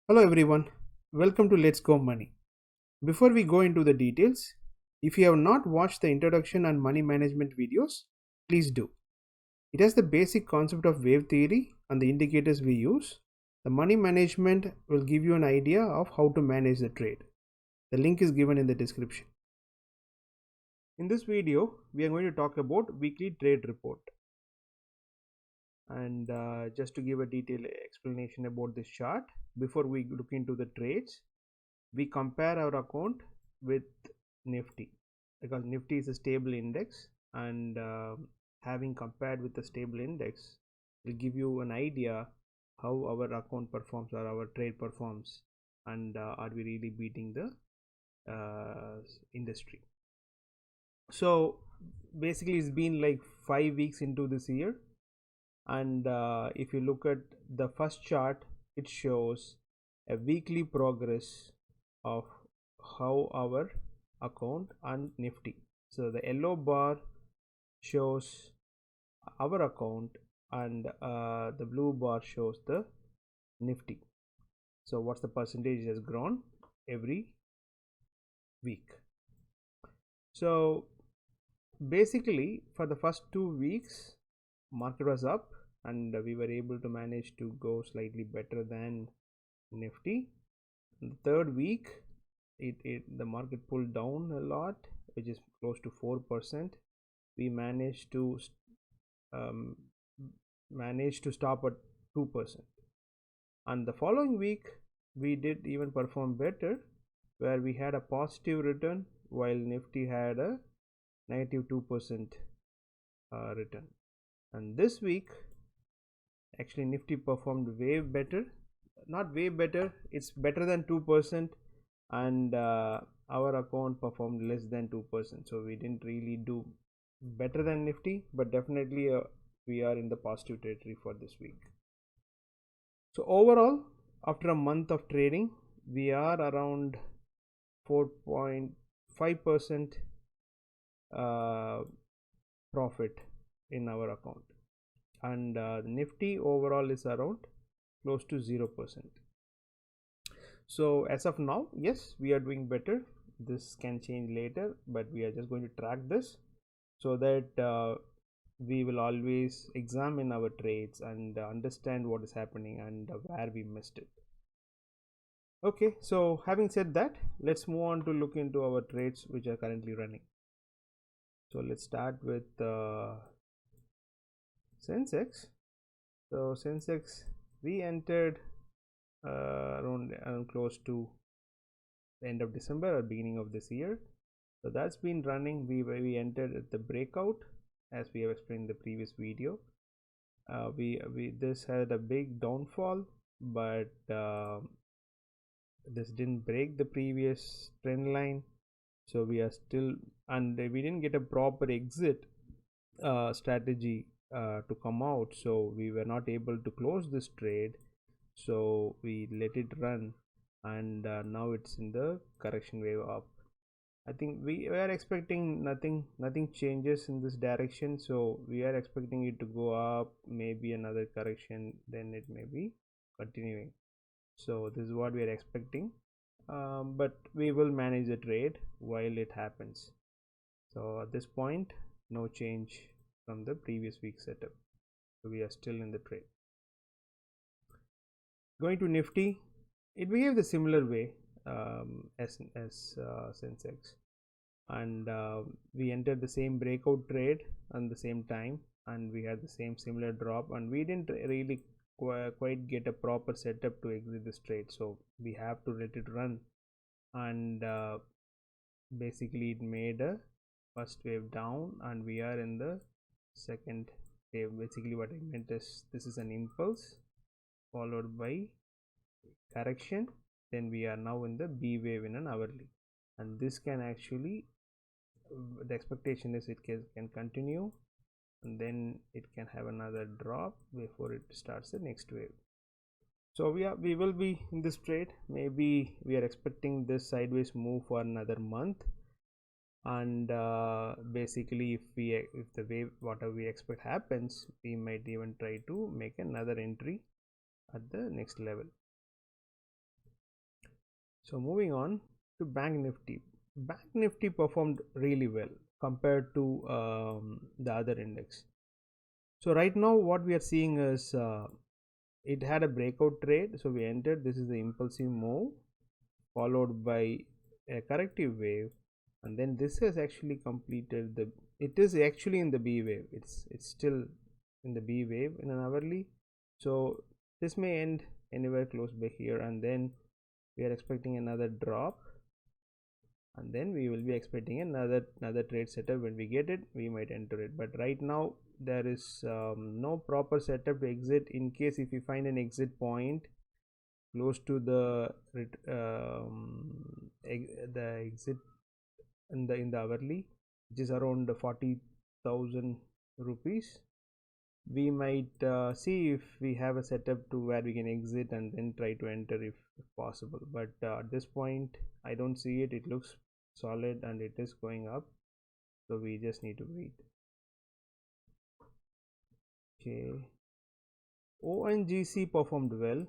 Hello everyone, welcome to Let's Go Money. Before we go into the details, if you have not watched the introduction and money management videos, please do. It has the basic concept of wave theory and the indicators we use. The money management will give you an idea of how to manage the trade. The link is given in the description. In this video, we are going to talk about weekly trade report. And just to give a detailed explanation about this chart, before we look into the trades, we compare our account with Nifty because Nifty is a stable index, and having compared with the stable index will give you an idea how our account performs or our trade performs, and are we really beating the industry. So basically it's been like 5 weeks into this year, and if you look at the first chart, it shows a weekly progress of how our account and Nifty. So the yellow bar shows our account, and the blue bar shows the Nifty. So what's the percentage has grown every week. So basically for the first 2 weeks market was up, and we were able to manage to go slightly better than Nifty. In the third week, the market pulled down a lot, which is close to 4%. We managed to stop at 2%, and the following week we did even perform better, where we had a positive return while Nifty had a negative 2% return. And this week actually Nifty performed way better, not way better, it's better than 2%, and our account performed less than 2%. So we didn't really do better than Nifty, but definitely we are in the positive territory for this week. So overall, after a month of trading, we are around 4.5% profit in our account, and Nifty overall is around close to 0%. So as of now, yes, we are doing better. This can change later, but we are just going to track this so that we will always examine our trades and understand what is happening and where we missed it. Okay, so having said that, let's move on to look into our trades which are currently running. So let's start with Sensex. So Sensex, we entered around close to the end of December or beginning of this year. So that's been running. We entered at the breakout, as we have explained in the previous video. This had a big downfall, but this didn't break the previous trend line. So we are still, and we didn't get a proper exit strategy to come out, so we were not able to close this trade, so we let it run, and now it's in the correction wave up. I think we are expecting nothing changes in this direction, so we are expecting it to go up, maybe another correction, then it may be continuing. So this is what we are expecting, but we will manage the trade while it happens. So at this point, no change from the previous week setup, so we are still in the trade. Going to Nifty, it behaved the similar way as Sensex, and we entered the same breakout trade at the same time, and we had the same similar drop, and we didn't really quite get a proper setup to exit this trade, so we have to let it run, and basically it made a first wave down, and we are in the second wave. Basically what I meant is, this is an impulse followed by correction, then we are now in the B wave in an hourly, and this can actually, the expectation is it can continue, and then it can have another drop before it starts the next wave. So we will be in this trade. Maybe we are expecting this sideways move for another month, and basically if the wave whatever we expect happens, we might even try to make another entry at the next level. So moving on to Bank Nifty. Bank Nifty performed really well compared to the other index. So right now what we are seeing is it had a breakout trade, so we entered. This is the impulsive move followed by a corrective wave, and then this has actually completed the, it is actually in the B wave, it's still in the B wave in an hourly. So this may end anywhere close by here, and then we are expecting another drop, and then we will be expecting another trade setup. When we get it, we might enter it, but right now there is no proper setup to exit. In case if we find an exit point close to the exit in the hourly, which is around 40,000 rupees, we might see if we have a setup to where we can exit and then try to enter if possible. But at this point I don't see it. It looks solid and it is going up, so we just need to wait. Okay, ONGC performed well.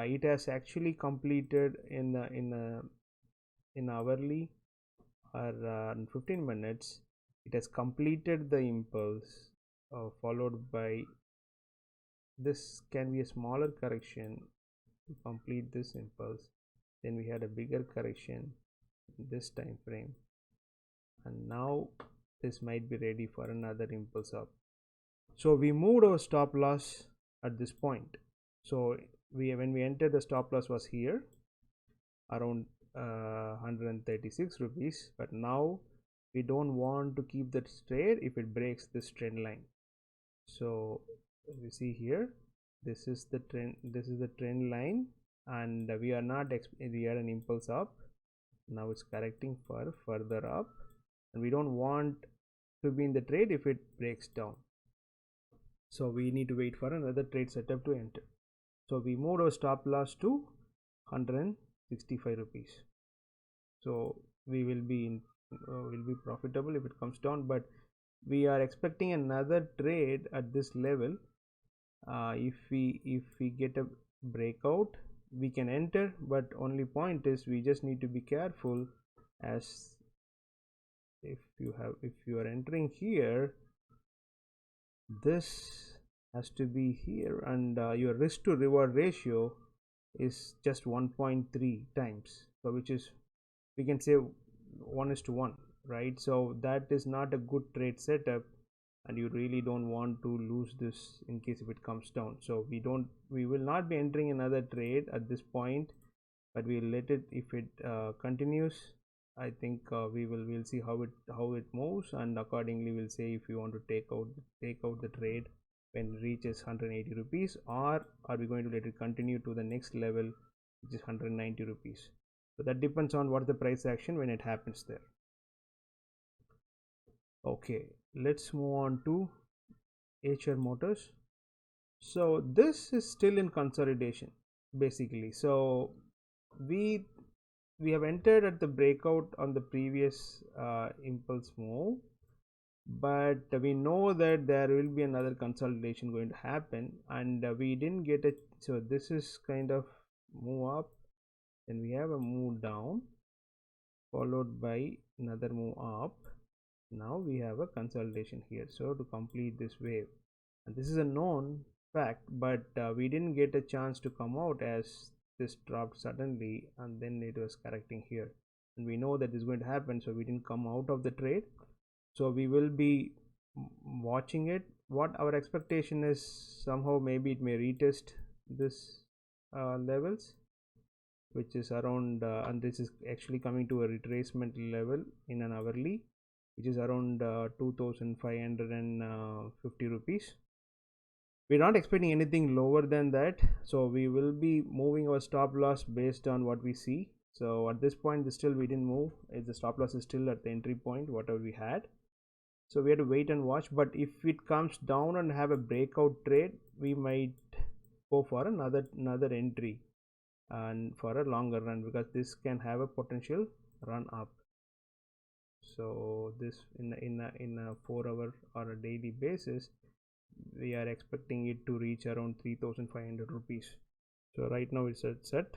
It has actually completed in hourly or 15 minutes. It has completed the impulse, followed by this can be a smaller correction to complete this impulse. Then we had a bigger correction in this time frame, and now this might be ready for another impulse up. So we moved our stop loss at this point. So when we entered, the stop loss was here around 136 rupees, but now we don't want to keep that trade if it breaks this trend line. So you see here, this is the trend line, and we are not we had an impulse up. Now it's correcting for further up, and we don't want to be in the trade if it breaks down. So we need to wait for another trade setup to enter. So we moved our stop loss to 165 rupees. So we will be profitable if it comes down, but we are expecting another trade at this level. If we get a breakout, we can enter, but only point is we just need to be careful, as if you are entering here, this has to be here, and your risk to reward ratio is just 1.3 times, so which is, we can say 1:1, right? So that is not a good trade setup, and you really don't want to lose this in case if it comes down. So we will not be entering another trade at this point, but we'll let it. If it continues, I think we'll see how it moves, and accordingly we'll say if we want to take out the trade when it reaches 180 rupees, or are we going to let it continue to the next level, which is 190 rupees. So that depends on what the price action when it happens there. Okay, let's move on to Eicher Motors. So this is still in consolidation basically. So we have entered at the breakout on the previous impulse move, but we know that there will be another consolidation going to happen, and we didn't get it. So this is kind of move up, then we have a move down followed by another move up. Now we have a consolidation here, so to complete this wave, and this is a known fact, but we didn't get a chance to come out as this dropped suddenly and then it was correcting here, and we know that this is going to happen, so we didn't come out of the trade. So we will be watching it. What our expectation is, somehow maybe it may retest this levels, which is around and this is actually coming to a retracement level in an hourly, which is around 2550 rupees. We're not expecting anything lower than that, so we will be moving our stop loss based on what we see. So at this point still we didn't move, the stop loss is still at the entry point whatever we had, so we have to wait and watch. But if it comes down and have a breakout trade, we might go for another entry and for a longer run, because this can have a potential run up. So this in a 4-hour or a daily basis, we are expecting it to reach around 3500 rupees. So right now it's set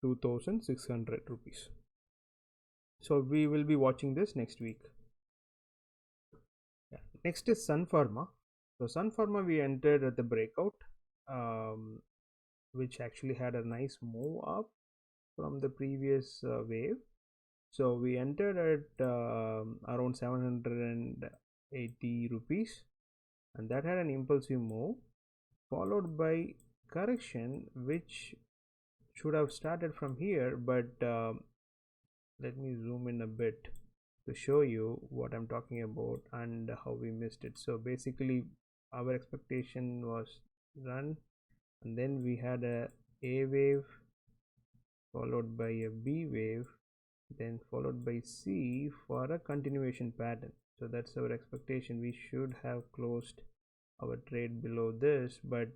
2,600 rupees. So we will be watching this next week. Yeah. Next is Sun Pharma. So Sun Pharma we entered at the breakout, which actually had a nice move up from the previous wave. So we entered at around 780 rupees, and that had an impulsive move followed by correction, which should have started from here, but let me zoom in a bit to show you what I'm talking about and how we missed it. So basically our expectation was run, and then we had a wave followed by a B wave, then followed by C for a continuation pattern. So that's our expectation. We should have closed our trade below this, but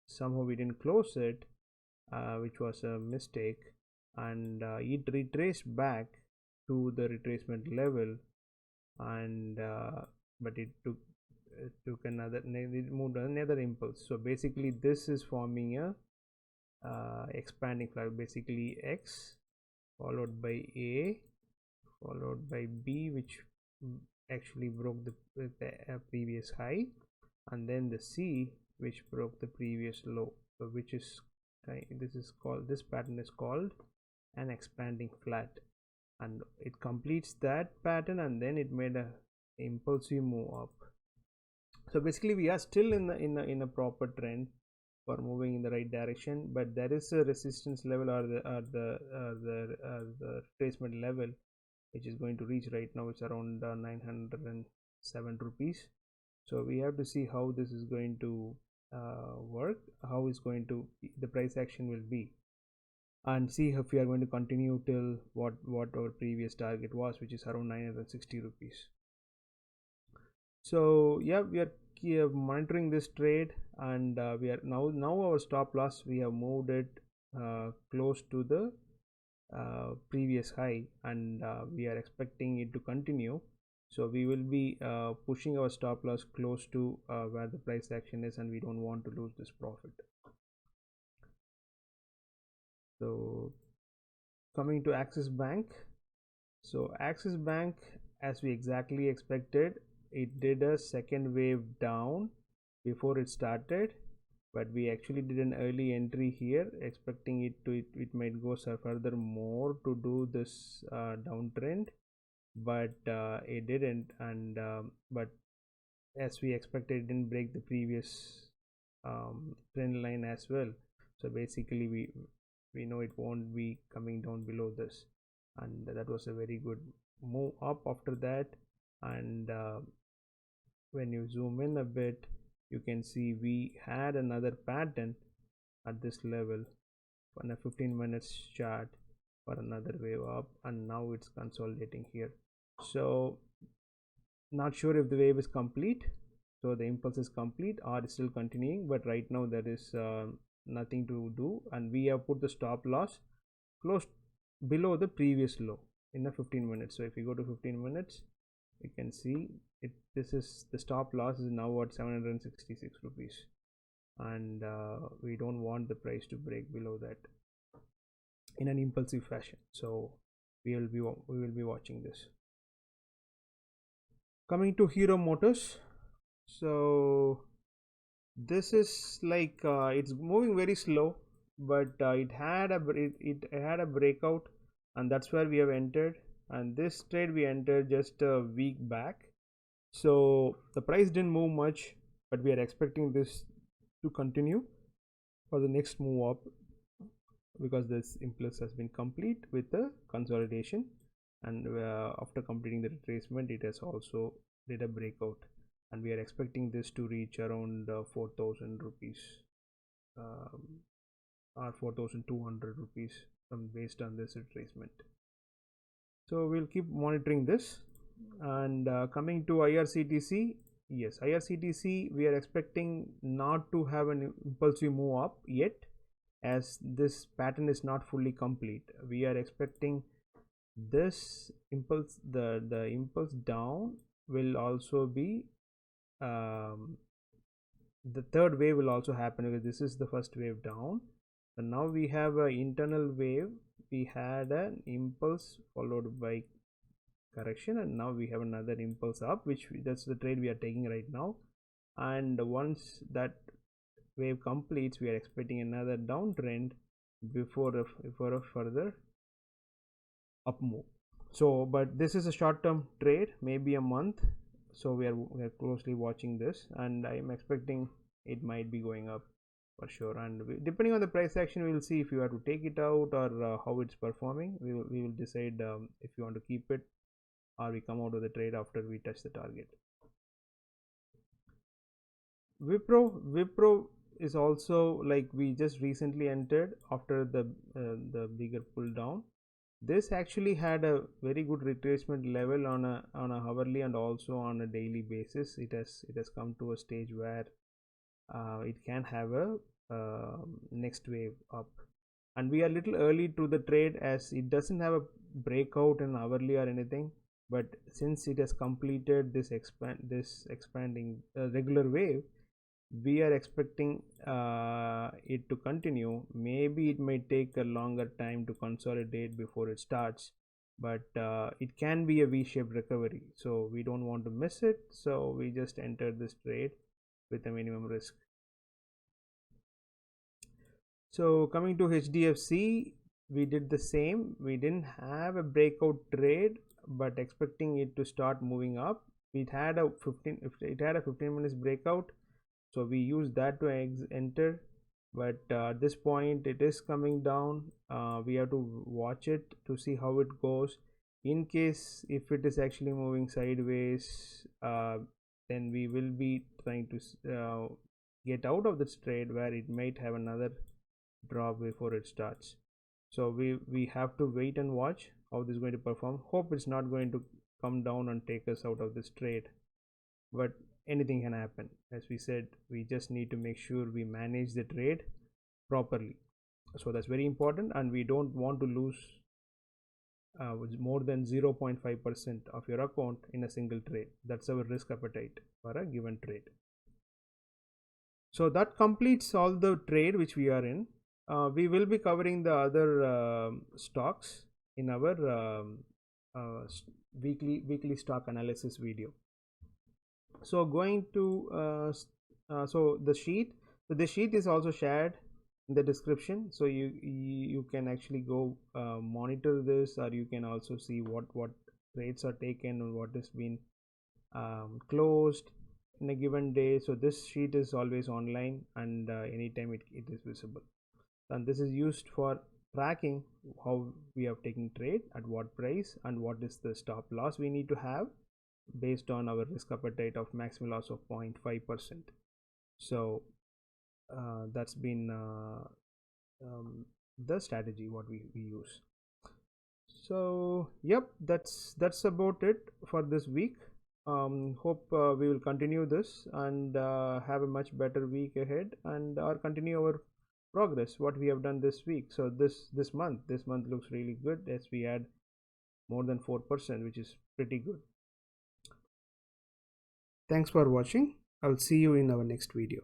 somehow we didn't close it, which was a mistake, and it retraced back to the retracement level, and but it took another, it moved another impulse. So basically this is forming a expanding flag, basically X followed by A followed by B, which actually broke the previous high, and then the C, which broke the previous low. So which is this pattern is called an expanding flat, and it completes that pattern, and then it made a impulsive move up. So basically we are still in a proper trend for moving in the right direction, but there is a resistance level or the retracement level which is going to reach right now. It's around 907 rupees. So we have to see how this is going to work, how is going to the price action will be, and see if we are going to continue till what our previous target was, which is around 960 rupees. So yeah, we are monitoring this trade, and we are now our stop loss, we have moved it close to the previous high, and we are expecting it to continue. So we will be pushing our stop loss close to where the price action is, and we don't want to lose this profit. So coming to Axis Bank. So Axis Bank, as we exactly expected, it did a second wave down before it started, but we actually did an early entry here, expecting it might go further more to do this downtrend, but it didn't, and but as we expected, it didn't break the previous trend line as well. So basically we know it won't be coming down below this, and that was a very good move up after that. And when you zoom in a bit, you can see we had another pattern at this level on a 15 minutes chart for another wave up, and now it's consolidating here. So not sure if the wave is complete, so the impulse is complete or it's still continuing, but right now there is nothing to do, and we have put the stop loss close below the previous low in a 15 minutes. So if you go to 15 minutes, you can see it, this is the stop loss is now at 766 rupees, and we don't want the price to break below that in an impulsive fashion. So we will be watching this. Coming to Hero Motors. So this is like it's moving very slow, but it had a breakout, and that's where we have entered, and this trade we entered just a week back. So the price didn't move much, but we are expecting this to continue for the next move up, because this impulse has been complete with the consolidation, and after completing the retracement, it has also did a breakout, and we are expecting this to reach around 4,000 rupees or 4,200 rupees based on this retracement. So we'll keep monitoring this. And coming to IRCTC, yes, IRCTC, we are expecting not to have an impulsive move up yet, as this pattern is not fully complete. We are expecting this impulse, the impulse down will also be the third wave will also happen, because this is the first wave down. So now we have an internal wave. We had an impulse followed by correction, and now we have another impulse up, that's the trade we are taking right now. And once that wave completes, we are expecting another downtrend before a further up move. So but this is a short-term trade, maybe a month, so we are closely watching this, and I am expecting it might be going up for sure. And depending on the price action, we will see if you have to take it out or how it's performing. We will decide if you want to keep it or we come out of the trade after we touch the target. Wipro is also, like, we just recently entered after the bigger pull down. This actually had a very good retracement level on a hourly and also on a daily basis. It has come to a stage where it can have a next wave up, and we are a little early to the trade as it doesn't have a breakout in hourly or anything. But since it has completed this expanding regular wave, we are expecting it to continue. Maybe it may take a longer time to consolidate before it starts, but it can be a V-shaped recovery, so we don't want to miss it. So we just entered this trade with a minimum risk. So coming to HDFC, we did the same. We didn't have a breakout trade, but expecting it to start moving up. It had a 15 minutes breakout, so we use that to enter. But at this point it is coming down. We have to watch it to see how it goes. In case if it is actually moving sideways, then we will be trying to get out of this trade where it might have another drop before it starts. So we have to wait and watch how this is going to perform. Hope it's not going to come down and take us out of this trade, but anything can happen. As we said, we just need to make sure we manage the trade properly, so that's very important. And we don't want to lose more than 0.5% of your account in a single trade. That's our risk appetite for a given trade. So that completes all the trade which we are in. We will be covering the other stocks in our weekly stock analysis video. So going to so the sheet, so the sheet is also shared in the description, so you can actually go monitor this, or you can also see what trades are taken and what has been closed in a given day. So this sheet is always online, and anytime it is visible, and this is used for tracking how we are taking trade, at what price, and what is the stop loss we need to have based on our risk appetite of maximum loss of 0.5%. So that's been the strategy what we use. So yep, that's about it for this week. Hope we will continue this and have a much better week ahead, and or continue our progress what we have done this week. So this month looks really good, as we had more than 4%, which is pretty good. Thanks for watching. I'll see you in our next video.